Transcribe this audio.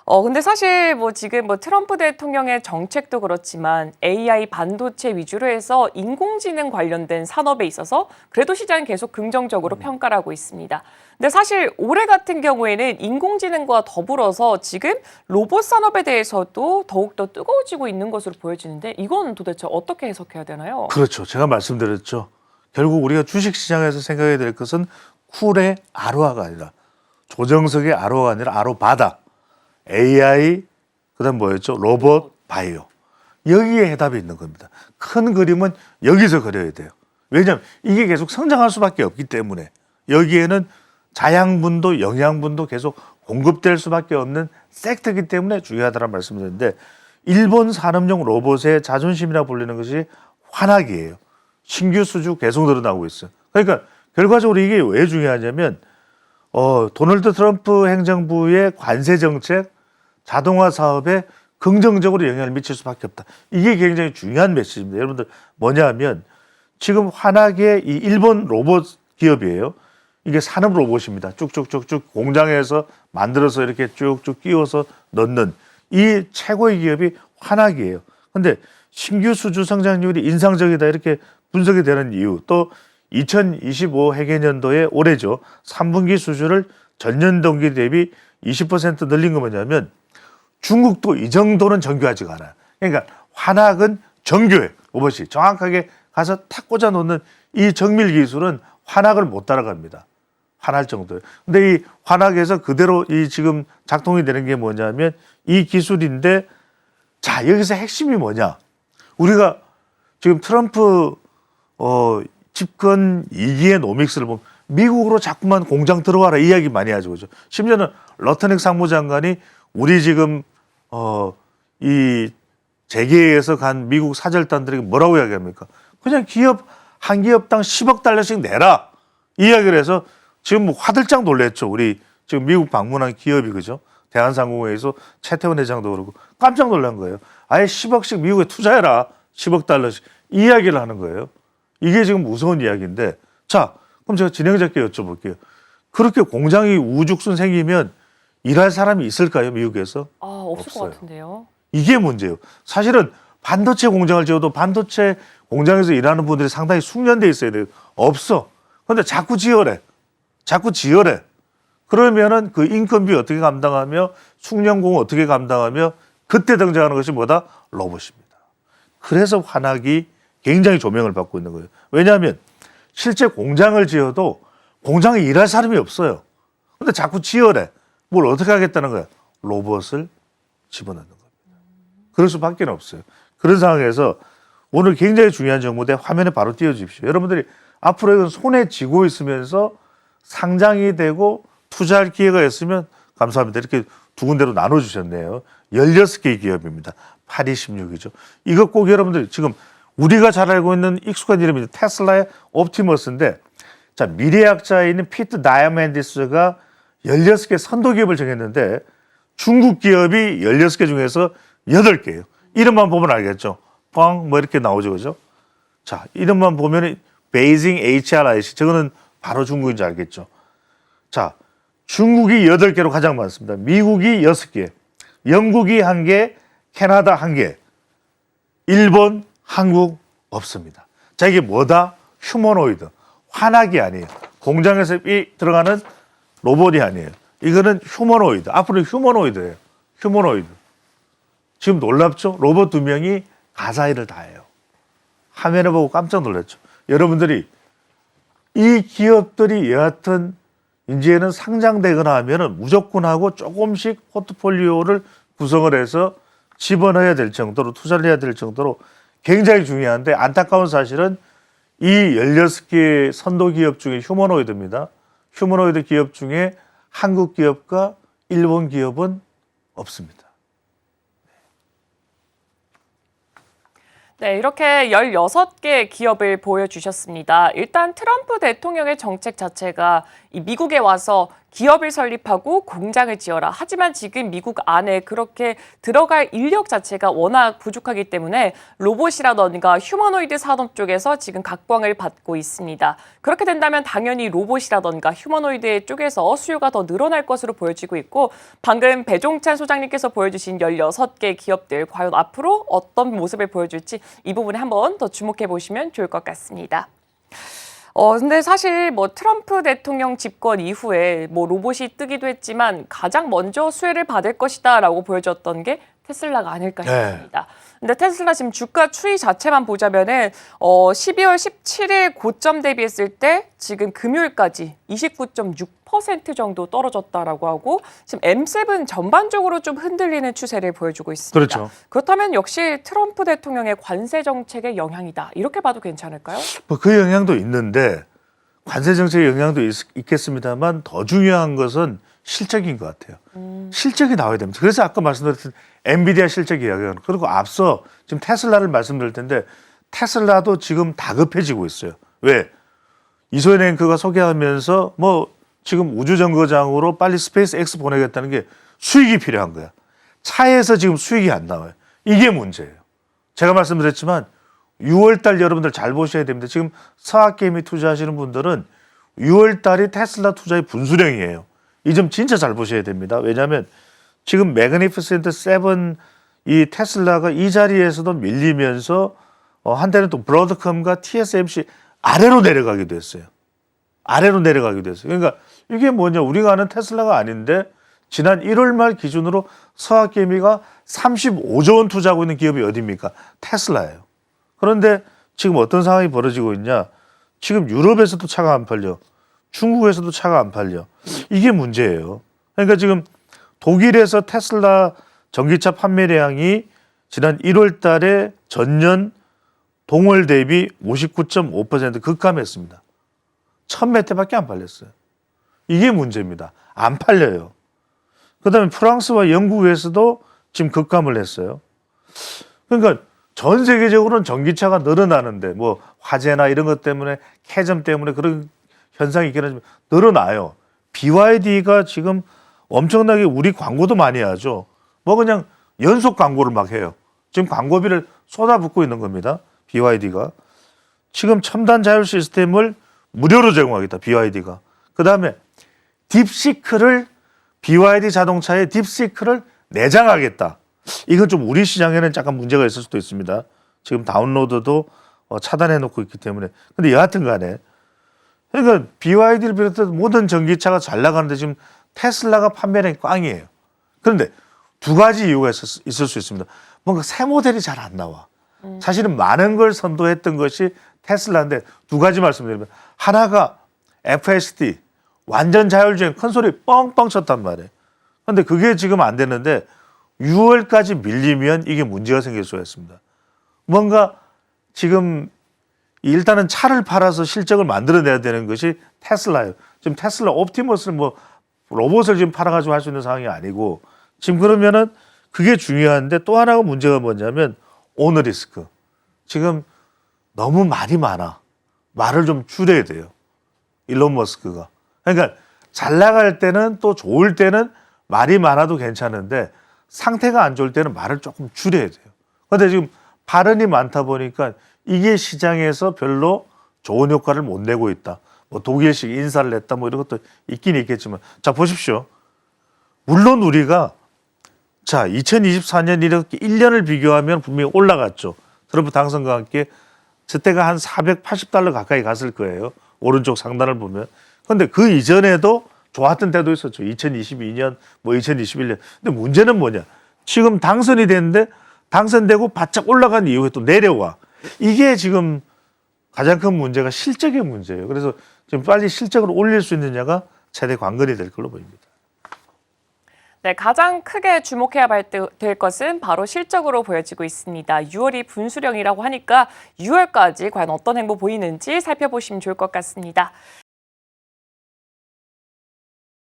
근데 사실 뭐 지금 뭐 트럼프 대통령의 정책도 그렇지만 AI 반도체 위주로 해서 인공지능 관련된 산업에 있어서 그래도 시장은 계속 긍정적으로 평가를 하고 있습니다. 근데 사실 올해 같은 경우에는 인공지능과 더불어서 지금 로봇 산업에 대해서도 더욱더 뜨거워지고 있는 것으로 보여지는데 이건 도대체 어떻게 해석해야 되나요? 그렇죠. 제가 말씀드렸죠. 결국 우리가 주식시장에서 생각해야 될 것은 쿨의 아로하가 아니라 조정석의 아로하가 아니라 아로바다. AI, 그다음 뭐였죠? 로봇, 바이오. 여기에 해답이 있는 겁니다. 큰 그림은 여기서 그려야 돼요. 왜냐하면 이게 계속 성장할 수밖에 없기 때문에 여기에는 자양분도 영양분도 계속 공급될 수밖에 없는 섹터이기 때문에 중요하다는 말씀드렸는데 일본 산업용 로봇의 자존심이라 불리는 것이 환학이에요. 신규 수주 계속 늘어나고 있어요. 그러니까 결과적으로 이게 왜 중요하냐면 도널드 트럼프 행정부의 관세 정책, 자동화 사업에 긍정적으로 영향을 미칠 수밖에 없다. 이게 굉장히 중요한 메시지입니다. 여러분들 뭐냐 하면 지금 환하게 이 일본 로봇 기업이에요. 이게 산업 로봇입니다. 쭉쭉쭉쭉 공장에서 만들어서 이렇게 쭉쭉 끼워서 넣는 이 최고의 기업이 환학이에요. 근데 신규 수주 성장률이 인상적이다 이렇게 분석이 되는 이유 또 2025 회계년도에 올해죠. 3분기 수주를 전년 동기 대비 20% 늘린 거 뭐냐면 중국도 이 정도는 정교하지가 않아요. 그러니까 환학은 정교해. 로봇이 정확하게 가서 탁 꽂아 놓는 이 정밀 기술은 환학을 못 따라갑니다. 환할 정도예요. 근데 이 환학에서 그대로 이 지금 작동이 되는 게 뭐냐면 이 기술인데 자, 여기서 핵심이 뭐냐? 우리가 지금 트럼프 집권 2기의 노믹스를 보면 미국으로 자꾸만 공장 들어와라 이야기 많이 하죠. 그죠? 심지어는 러터닉 상무장관이 우리 지금 이 재계에서 간 미국 사절단들에게 뭐라고 이야기합니까? 그냥 기업 한 기업당 10억 달러씩 내라 이야기를 해서 지금 뭐 화들짝 놀랬죠. 우리 지금 미국 방문한 기업이 그죠? 대한상공회에서 최태원 회장도 그러고 깜짝 놀란 거예요. 아예 10억씩 미국에 투자해라. 10억 달러씩 이야기를 하는 거예요. 이게 지금 무서운 이야기인데 자 그럼 제가 진행자께 여쭤볼게요. 그렇게 공장이 우죽순 생기면 일할 사람이 있을까요? 미국에서? 없을 없어요. 것 같은데요. 이게 문제예요. 사실은 반도체 공장을 지어도 반도체 공장에서 일하는 분들이 상당히 숙련돼 있어야 돼요. 없어. 그런데 자꾸 지어래. 자꾸 지어래. 그러면은 그 인건비 어떻게 감당하며 숙련공 어떻게 감당하며 그때 등장하는 것이 뭐다? 로봇입니다. 그래서 환학이 굉장히 조명을 받고 있는 거예요. 왜냐하면 실제 공장을 지어도 공장에 일할 사람이 없어요. 근데 자꾸 지어래. 뭘 어떻게 하겠다는 거야? 로봇을 집어넣는 겁니다. 그럴 수밖에 없어요. 그런 상황에서 오늘 굉장히 중요한 정보인데 화면에 바로 띄워주십시오. 여러분들이 앞으로 이건 손에 쥐고 있으면서 상장이 되고 투자할 기회가 있으면 감사합니다. 이렇게 두 군데로 나눠주셨네요. 16개의 기업입니다. 8216이죠. 이거 꼭 여러분들 지금 우리가 잘 알고 있는 익숙한 이름이죠. 테슬라의 옵티머스인데 자 미래학자인 피트 다이아멘디스가 16개 선도 기업을 정했는데 중국 기업이 16개 중에서 8개예요. 이름만 보면 알겠죠. 뻥 뭐 이렇게 나오죠. 그죠? 자 이름만 보면 베이징 HRIC 저거는 바로 중국인지 알겠죠. 자 중국이 8개로 가장 많습니다. 미국이 6개, 영국이 1개, 캐나다 1개, 일본, 한국 없습니다. 자 이게 뭐다? 휴머노이드. 환학이 아니에요. 공장에서 들어가는 로봇이 아니에요. 이거는 휴머노이드. 앞으로 휴머노이드예요. 휴머노이드. 지금 놀랍죠? 로봇 2명이 가사 일을 다 해요. 화면에 보고 깜짝 놀랐죠. 여러분들이 이 기업들이 여하튼 이제는 상장되거나 하면은 무조건 하고 조금씩 포트폴리오를 구성을 해서 집어넣어야 될 정도로 투자를 해야 될 정도로 굉장히 중요한데 안타까운 사실은 이 16개 선도 기업 중에 휴머노이드입니다. 휴머노이드 기업 중에 한국 기업과 일본 기업은 없습니다. 네, 이렇게 16개 기업을 보여주셨습니다. 일단 트럼프 대통령의 정책 자체가 이 미국에 와서 기업을 설립하고 공장을 지어라. 하지만 지금 미국 안에 그렇게 들어갈 인력 자체가 워낙 부족하기 때문에 로봇이라던가 휴머노이드 산업 쪽에서 지금 각광을 받고 있습니다. 그렇게 된다면 당연히 로봇이라던가 휴머노이드 쪽에서 수요가 더 늘어날 것으로 보여지고 있고 방금 배종찬 소장님께서 보여주신 16개 기업들 과연 앞으로 어떤 모습을 보여줄지 이 부분에 한번 더 주목해 보시면 좋을 것 같습니다. 근데 사실 뭐 트럼프 대통령 집권 이후에 뭐 로봇이 뜨기도 했지만 가장 먼저 수혜를 받을 것이다라고 보여졌던 게 테슬라가 아닐까 싶습니다. 근데 테슬라 지금 주가 추이 자체만 보자면은 12월 17일 고점 대비했을 때 지금 금요일까지 29.6% 정도 떨어졌다라고 하고 지금 M7 전반적으로 좀 흔들리는 추세를 보여주고 있습니다. 그렇죠. 그렇다면 역시 트럼프 대통령의 관세 정책의 영향이다. 이렇게 봐도 괜찮을까요? 뭐 그 영향도 있는데 관세 정책의 영향도 있겠습니다만 더 중요한 것은 실적인 것 같아요. 실적이 나와야 됩니다. 그래서 아까 말씀드렸던 엔비디아 실적 이야기는 그리고 앞서 지금 테슬라를 말씀드릴 텐데 테슬라도 지금 다급해지고 있어요. 왜? 이소연 앵커가 소개하면서 뭐 지금 우주정거장으로 빨리 스페이스 X 보내겠다는 게 수익이 필요한 거야. 차에서 지금 수익이 안 나와요. 이게 문제예요. 제가 말씀드렸지만 6월 달 여러분들 잘 보셔야 됩니다. 지금 서학개미 투자하시는 분들은 6월 달이 테슬라 투자의 분수령이에요. 이 점 진짜 잘 보셔야 됩니다. 왜냐하면 지금 매그니피센트 7 이 테슬라가 이 자리에서도 밀리면서 한때는 또 브로드컴과 TSMC 아래로 내려가기도 했어요. 아래로 내려가기도 했어요. 그러니까 이게 뭐냐, 우리가 아는 테슬라가 아닌데 지난 1월 말 기준으로 서학개미가 35조 원 투자하고 있는 기업이 어디입니까? 테슬라예요. 그런데 지금 어떤 상황이 벌어지고 있냐? 지금 유럽에서도 차가 안 팔려. 중국에서도 차가 안 팔려. 이게 문제예요. 그러니까 지금 독일에서 테슬라 전기차 판매량이 지난 1월 달에 전년 동월 대비 59.5% 급감했습니다. 1000몇 대밖에 안 팔렸어요. 이게 문제입니다. 안 팔려요. 그다음에 프랑스와 영국에서도 지금 급감을 했어요. 그러니까 전 세계적으로는 전기차가 늘어나는데 뭐 화재나 이런 것 때문에 캐점 때문에 그런 현상이 있긴 하지만 늘어나요. BYD가 지금 엄청나게 우리 광고도 많이 하죠. 뭐 그냥 연속 광고를 막 해요. 지금 광고비를 쏟아붓고 있는 겁니다. BYD가. 지금 첨단 자율 시스템을 무료로 제공하겠다. BYD가. 그다음에 딥시크를 BYD 자동차에 딥시크를 내장하겠다. 이건 좀 우리 시장에는 약간 문제가 있을 수도 있습니다. 지금 다운로드도 차단해 놓고 있기 때문에. 근데 여하튼 간에 그러니까 BYD를 비롯해서 모든 전기차가 잘 나가는데 지금 테슬라가 판매량이 꽝이에요. 그런데 두 가지 이유가 있을 수 있습니다. 뭔가 새 모델이 잘 안 나와. 사실은 많은 걸 선도했던 것이 테슬라인데 두 가지 말씀드리면 하나가 FSD 완전 자율주행 큰 소리 뻥뻥 쳤단 말이에요. 그런데 그게 지금 안 되는데 6월까지 밀리면 이게 문제가 생길 수가 있습니다. 뭔가 지금 일단은 차를 팔아서 실적을 만들어내야 되는 것이 테슬라예요. 지금 테슬라 옵티머스를 뭐 로봇을 지금 팔아가지고 할 수 있는 상황이 아니고 지금 그러면은 그게 중요한데 또 하나가 문제가 뭐냐면 오너리스크. 지금 너무 말이 많아. 말을 좀 줄여야 돼요. 일론 머스크가. 그러니까 잘 나갈 때는 또 좋을 때는 말이 많아도 괜찮은데 상태가 안 좋을 때는 말을 조금 줄여야 돼요. 그런데 지금 발언이 많다 보니까 이게 시장에서 별로 좋은 효과를 못 내고 있다. 뭐 독일식 인사를 냈다 뭐 이런 것도 있긴 있겠지만 자 보십시오. 물론 우리가 자 2024년 이렇게 1년을 비교하면 분명히 올라갔죠. 트럼프 당선과 함께 그때가 한 480달러 가까이 갔을 거예요. 오른쪽 상단을 보면. 그런데 그 이전에도 좋았던 때도 있었죠. 2022년 뭐 2021년. 근데 문제는 뭐냐. 지금 당선이 됐는데 당선되고 바짝 올라간 이후에 또 내려와. 이게 지금 가장 큰 문제가 실적의 문제예요. 그래서 지금 빨리 실적을 올릴 수 있느냐가 최대 관건이 될 걸로 보입니다. 네, 가장 크게 주목해야 될 것은 바로 실적으로 보여지고 있습니다. 6월이 분수령이라고 하니까 6월까지 과연 어떤 행보 보이는지 살펴보시면 좋을 것 같습니다.